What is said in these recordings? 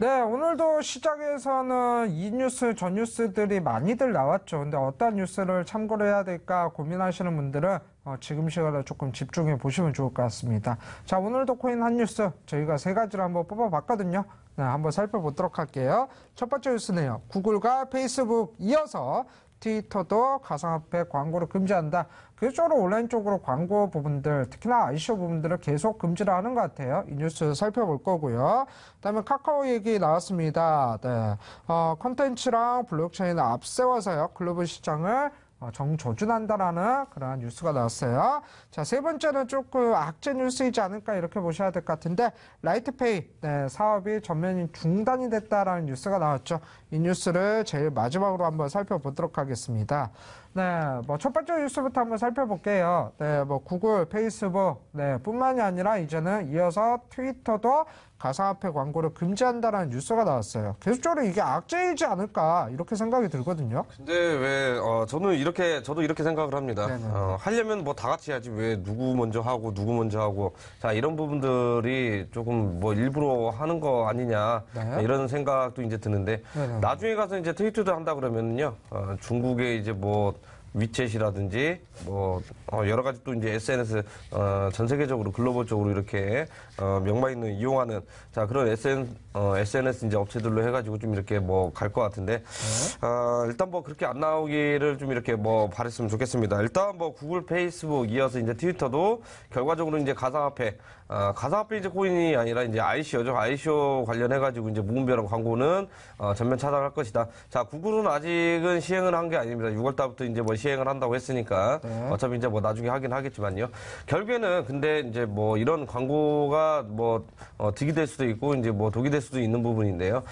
네, 오늘도 시장에서는 이 뉴스, 저 뉴스들이 많이들 나왔죠. 근데 어떤 뉴스를 참고를 해야 될까 고민하시는 분들은 지금 시간에 조금 집중해 보시면 좋을 것 같습니다. 자, 오늘도 코인 한 뉴스 저희가 세 가지를 한번 뽑아봤거든요. 네, 한번 살펴보도록 할게요. 첫 번째 뉴스네요. 구글과 페이스북 이어서 트위터도 가상화폐 광고를 금지한다. 그쪽으로 온라인 쪽으로 광고 부분들, 특히나 ICO 부분들을 계속 금지를 하는 것 같아요. 이 뉴스 살펴볼 거고요. 그다음에 카카오 얘기 나왔습니다. 네, 컨텐츠랑 블록체인을 앞세워서요. 글로벌 시장을 정조준한다라는 그런 뉴스가 나왔어요. 자, 세 번째는 조금 악재 뉴스이지 않을까 이렇게 보셔야 될 것 같은데 라이트페이 사업이 전면 중단이 됐다라는 뉴스가 나왔죠. 이 뉴스를 제일 마지막으로 한번 살펴보도록 하겠습니다. 네, 뭐 첫 번째 뉴스부터 한번 살펴볼게요. 네, 뭐 구글, 페이스북, 뿐만이 아니라 이제는 이어서 트위터도 가상화폐 광고를 금지한다는 뉴스가 나왔어요. 계속적으로 이게 악재이지 않을까 이렇게 생각이 들거든요. 근데 왜 저도 이렇게 생각을 합니다. 하려면 뭐 다 같이 해야지 왜 누구 먼저 하고 자 이런 부분들이 조금 뭐 일부러 하는 거 아니냐 이런 생각도 이제 드는데 나중에 가서 이제 트위터도 한다 그러면요 중국에 이제 뭐 위챗이라든지 뭐 여러 가지 또 이제 SNS 전 세계적으로 글로벌적으로 이렇게 명망 있는 이용하는 자 그런 SNS 이제 업체들로 해가지고 좀 이렇게 뭐 갈 것 같은데 일단 뭐 그렇게 안 나오기를 좀 이렇게 뭐 바랬으면 좋겠습니다. 일단 뭐 구글, 페이스북 이어서 이제 트위터도 결과적으로 이제 가상화폐 이제 코인이 아니라 이제 ICO죠. ICO 관련해가지고 이제 무분별한 광고는 전면 차단할 것이다. 자, 구글은 아직은 시행을 한 게 아닙니다. 6월달부터 이제 뭐 시행을 한다고 했으니까 어차피 이제 뭐 나중에 하긴 하겠지만요. 결국에는 근데 이제 뭐 이런 광고가 뭐 득이 될 수도 있고 이제 뭐 독이 될 수도 있는 부분인데요.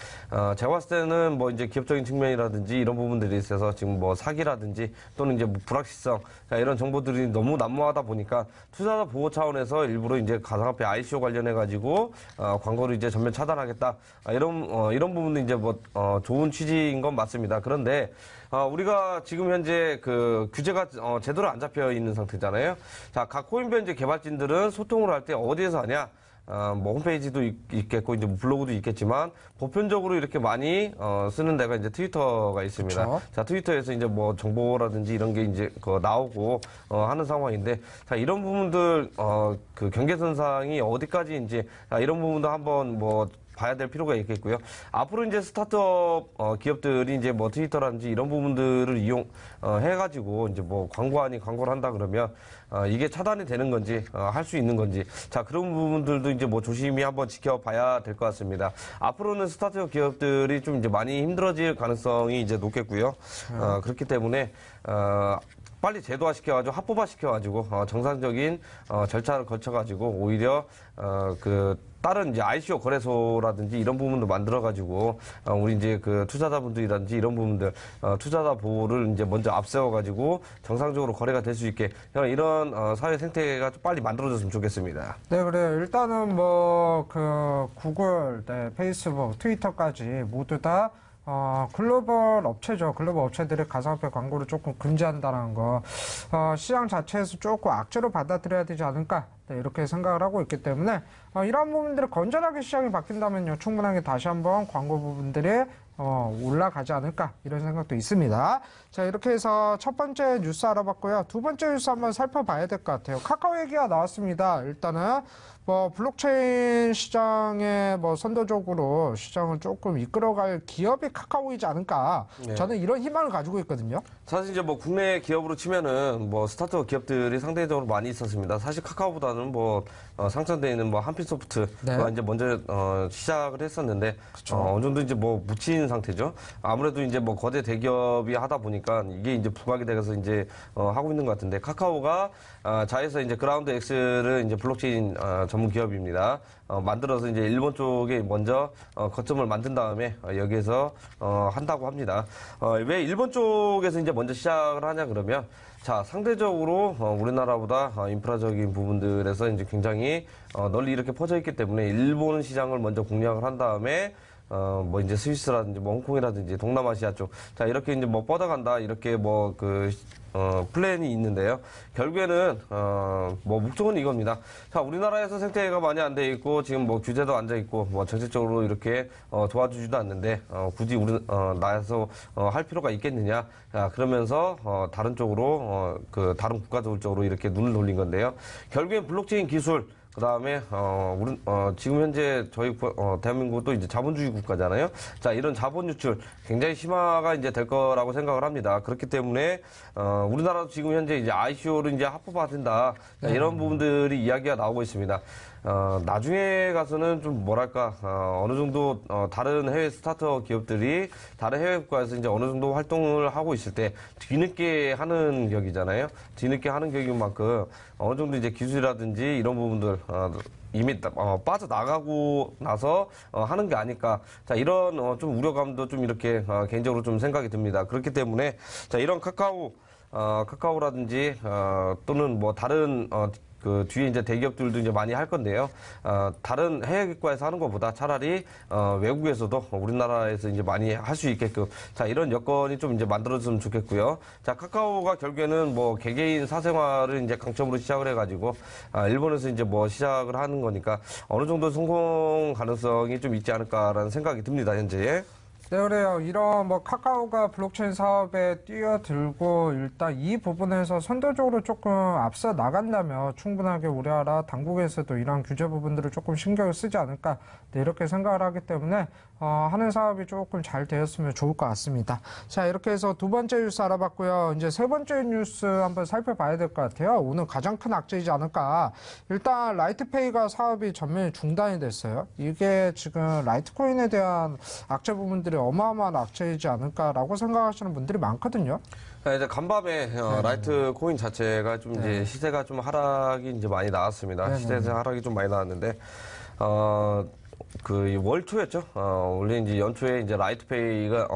제가 봤을 때는 뭐 이제 기업적인 측면이라든지 이런 부분들이 있어서 지금 뭐 사기라든지 또는 이제 뭐 불확실성 자, 이런 정보들이 너무 난무하다 보니까 투자자 보호 차원에서 일부러 이제 가상화폐 ICO 관련해 가지고 광고를 이제 전면 차단하겠다 이런 부분도 이제 뭐 좋은 취지인 건 맞습니다. 그런데 우리가 지금 현재 그 규제가 제대로 안 잡혀 있는 상태잖아요. 자, 각 코인변제 개발진들은 소통을 할 때 어디에서 하냐? 뭐 홈페이지도 있겠고 이제 블로그도 있겠지만 보편적으로 이렇게 많이 쓰는 데가 이제 트위터가 있습니다. 그쵸? 자, 트위터에서 이제 뭐 정보라든지 이런 게 이제 나오고 하는 상황인데 자, 이런 부분들 그 경계선상이 어디까지 이제 이런 부분도 한번 뭐 봐야 될 필요가 있겠고요. 앞으로 이제 스타트업 기업들이 이제 뭐 트위터라든지 이런 부분들을 해가지고 이제 뭐 광고를 한다 그러면 이게 차단이 되는 건지 할 수 있는 건지 자 그런 부분들도 이제 뭐 조심히 한번 지켜봐야 될 것 같습니다. 앞으로는 스타트업 기업들이 좀 이제 많이 힘들어질 가능성이 이제 높겠고요. 그렇기 때문에 빨리 제도화 시켜가지고 합법화 시켜가지고 정상적인 절차를 거쳐가지고 오히려 그 다른 이제 ICO 거래소라든지 이런 부분도 만들어가지고 우리 이제 그 투자자분들이라든지 이런 부분들 투자자 보호를 이제 먼저 앞세워가지고 정상적으로 거래가 될 수 있게 이런 사회 생태가 좀 빨리 만들어졌으면 좋겠습니다. 네, 그래요. 일단은 뭐 그 구글, 페이스북, 트위터까지 모두 다 글로벌 업체죠. 글로벌 업체들의 가상화폐 광고를 조금 금지한다는 거, 시장 자체에서 조금 악재로 받아들여야 되지 않을까, 이렇게 생각을 하고 있기 때문에, 이런 부분들이 건전하게 시장이 바뀐다면요, 충분하게 다시 한번 광고 부분들이 올라가지 않을까, 이런 생각도 있습니다. 자, 이렇게 해서 첫 번째 뉴스 알아봤고요. 두 번째 뉴스 한번 살펴봐야 될 것 같아요. 카카오 얘기가 나왔습니다. 일단은, 뭐, 블록체인 시장에 뭐, 선도적으로 시장을 조금 이끌어갈 기업이 카카오이지 않을까. 네. 저는 이런 희망을 가지고 있거든요. 사실 이제 뭐, 국내 기업으로 치면은 뭐, 스타트업 기업들이 상대적으로 많이 있었습니다. 사실 카카오보다는 뭐, 상장되어 있는 뭐, 한필소프트가 이제 먼저, 시작을 했었는데, 어느 정도 이제 뭐, 묻힌 상태죠. 아무래도 이제 뭐, 거대 대기업이 하다 보니까 이게 이제 부각이 돼서 이제, 하고 있는 것 같은데, 카카오가, 자회사 이제 그라운드 X를 이제 블록체인, 전문 기업입니다. 만들어서 이제 일본 쪽에 먼저 거점을 만든 다음에 여기에서 한다고 합니다. 왜 일본 쪽에서 이제 먼저 시작을 하냐 그러면 자 상대적으로 우리나라보다 인프라적인 부분들에서 이제 굉장히 널리 이렇게 퍼져 있기 때문에 일본 시장을 먼저 공략을 한 다음에 뭐 이제 스위스라든지 뭐 홍콩이라든지 동남아시아 쪽, 자, 이렇게 이제 뭐 뻗어간다, 이렇게 뭐 플랜이 있는데요. 결국에는, 뭐, 목적은 이겁니다. 자, 우리나라에서 생태계가 많이 안 돼 있고, 지금 뭐 규제도 안 돼 있고, 뭐 정책적으로 이렇게, 도와주지도 않는데, 굳이 나에서, 할 필요가 있겠느냐. 자, 그러면서, 다른 쪽으로, 다른 국가들 쪽으로 이렇게 눈을 돌린 건데요. 결국엔 블록체인 기술, 그 다음에, 지금 현재 저희, 대한민국도 이제 자본주의 국가잖아요. 자, 이런 자본 유출 굉장히 심화가 이제 될 거라고 생각을 합니다. 그렇기 때문에, 우리나라도 지금 현재 이제 ICO를 이제 합법화된다. 자, 이런 부분들이 이야기가 나오고 있습니다. 나중에 가서는 좀 뭐랄까, 어느 정도, 다른 해외 스타트업 기업들이 다른 해외 국가에서 이제 어느 정도 활동을 하고 있을 때 뒤늦게 하는 격이잖아요. 뒤늦게 하는 격인 만큼 어느 정도 이제 기술이라든지 이런 부분들, 이미 빠져나가고 나서 하는 게 아닐까. 자, 이런 좀 우려감도 좀 이렇게 개인적으로 좀 생각이 듭니다. 그렇기 때문에 자, 이런 카카오라든지 또는 뭐 다른 그 뒤에 이제 대기업들도 이제 많이 할 건데요. 다른 해외 국가에서 하는 것보다 차라리 외국에서도 우리나라에서 이제 많이 할 수 있게끔 자, 이런 여건이 좀 이제 만들어졌으면 좋겠고요. 자, 카카오가 결국에는 뭐 개개인 사생활을 이제 강점으로 시작을 해가지고 일본에서 이제 뭐 시작을 하는 거니까 어느 정도 성공 가능성이 좀 있지 않을까라는 생각이 듭니다, 현재. 네, 그래요. 이런 뭐 카카오가 블록체인 사업에 뛰어들고 일단 이 부분에서 선도적으로 조금 앞서 나간다면 충분하게 우리나라 당국에서도 이런 규제 부분들을 조금 신경을 쓰지 않을까, 네, 이렇게 생각을 하기 때문에 하는 사업이 조금 잘 되었으면 좋을 것 같습니다. 자, 이렇게 해서 두 번째 뉴스 알아봤고요. 이제 세 번째 뉴스 한번 살펴봐야 될 것 같아요. 오늘 가장 큰 악재이지 않을까. 일단 라이트페이가 사업이 전면에 중단이 됐어요. 이게 지금 라이트코인에 대한 악재 부분들이 어마어마한 악재이지 않을까라고 생각하시는 분들이 많거든요. 네, 이제 간밤에 라이트 코인 자체가 좀 이제 시세가 좀 하락이 이제 많이 나왔습니다. 시세 하락이 좀 많이 나왔는데 월 초였죠. 원래 이제 연초에 이제 라이트페이가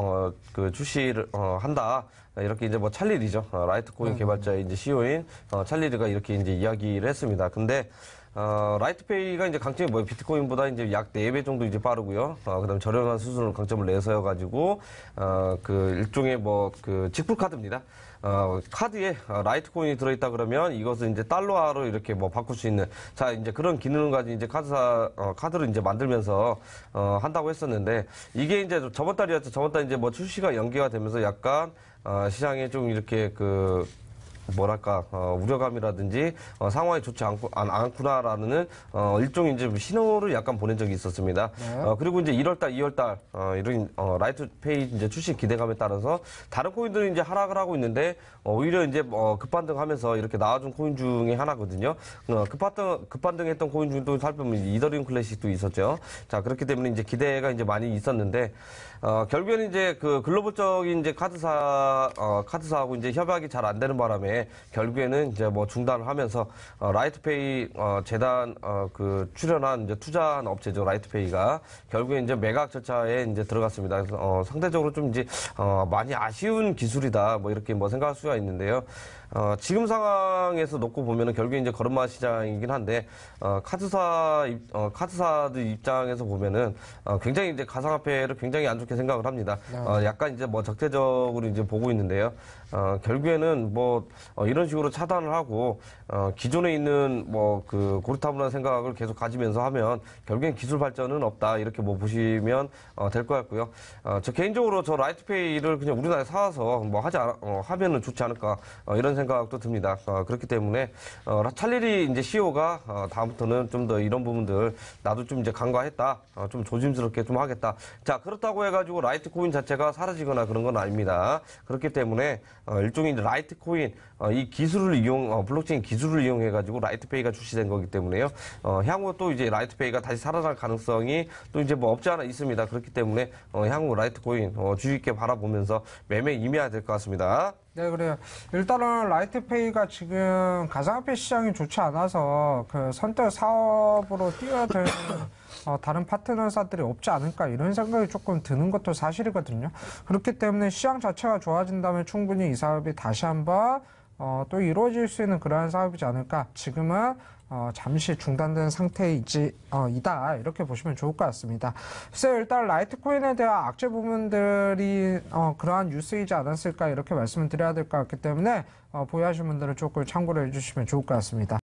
그 출시를 한다. 이렇게 이제 뭐 찰리리죠. 라이트코인 개발자의 이제 CEO인 찰리리가 이렇게 이제 이야기를 했습니다. 근데 라이트페이가 이제 강점이 뭐예요? 비트코인보다 이제 약 4배 정도 이제 빠르고요. 그다음 저렴한 수수료 강점을 내세워 가지고 일종의 직불 카드입니다. 카드에 라이트코인이 들어있다 그러면 이것을 이제 달러화로 이렇게 뭐 바꿀 수 있는, 자, 이제 그런 기능을 가진 이제 카드를 이제 만들면서 한다고 했었는데, 이게 이제 저번 달이었죠. 저번 달 이제 뭐 출시가 연기가 되면서 약간 시장에 좀 이렇게 우려감이라든지, 상황이 좋지 않구나라는, 일종의 이제 신호를 약간 보낸 적이 있었습니다. 그리고 이제 1월달, 2월달, 이런, 라이트페이 이제 출시 기대감에 따라서 다른 코인들이 이제 하락을 하고 있는데, 오히려 이제 급반등하면서 이렇게 나와준 코인 중에 하나거든요. 급반등했던 코인 중도 살펴보면 이더리움 클래식도 있었죠. 자, 그렇기 때문에 이제 기대가 이제 많이 있었는데, 결국에는 이제 글로벌적인 이제 카드사하고 이제 협약이 잘 안 되는 바람에 결국에는 이제 뭐 중단을 하면서 라이트페이 재단 출연한 이제 투자한 업체죠. 라이트페이가 결국에 이제 매각 절차에 이제 들어갔습니다. 그래서 상대적으로 좀 이제 많이 아쉬운 기술이다. 뭐 이렇게 뭐 생각할 수가 있는데요. 지금 상황에서 놓고 보면은 결국에 이제 걸음마 시장이긴 한데, 카드사들 입장에서 보면은, 굉장히 이제 가상화폐를 굉장히 안 좋게 생각을 합니다. 약간 이제 뭐 적대적으로 이제 보고 있는데요. 결국에는 이런 식으로 차단을 하고, 기존에 있는 고리타분한 생각을 계속 가지면서 하면 결국엔 기술 발전은 없다. 이렇게 뭐 보시면 될 것 같고요. 저 개인적으로 저 라이트페이를 그냥 우리나라에 사와서 하면은 좋지 않을까. 이런 생각도 듭니다. 그렇기 때문에 찰리리 이제 CEO가 다음부터는 좀 더 이런 부분들 나도 좀 이제 간과했다, 좀 조심스럽게 좀 하겠다. 자, 그렇다고 해가지고 라이트코인 자체가 사라지거나 그런 건 아닙니다. 그렇기 때문에 일종의 이제 라이트코인 이 기술을 블록체인 기술을 이용해가지고 라이트페이가 출시된 거기 때문에요. 향후 또 이제 라이트페이가 다시 살아날 가능성이 또 이제 뭐 없지 않아 있습니다. 그렇기 때문에 향후 라이트코인 주의 깊게 바라보면서 매매 임해야 될 것 같습니다. 네, 그래요. 일단은 라이트페이가 지금 가상화폐 시장이 좋지 않아서 선택 사업으로 뛰어들 다른 파트너사들이 없지 않을까 이런 생각이 조금 드는 것도 사실이거든요. 그렇기 때문에 시장 자체가 좋아진다면 충분히 이 사업이 다시 한번 또 이루어질 수 있는 그러한 사업이지 않을까. 지금은 잠시 중단된 상태이다 이렇게 보시면 좋을 것 같습니다. 그래서 일단 라이트코인에 대한 악재 부분들이 그러한 뉴스이지 않았을까 이렇게 말씀을 드려야 될 것 같기 때문에 보유하신 분들은 조금 참고를 해주시면 좋을 것 같습니다.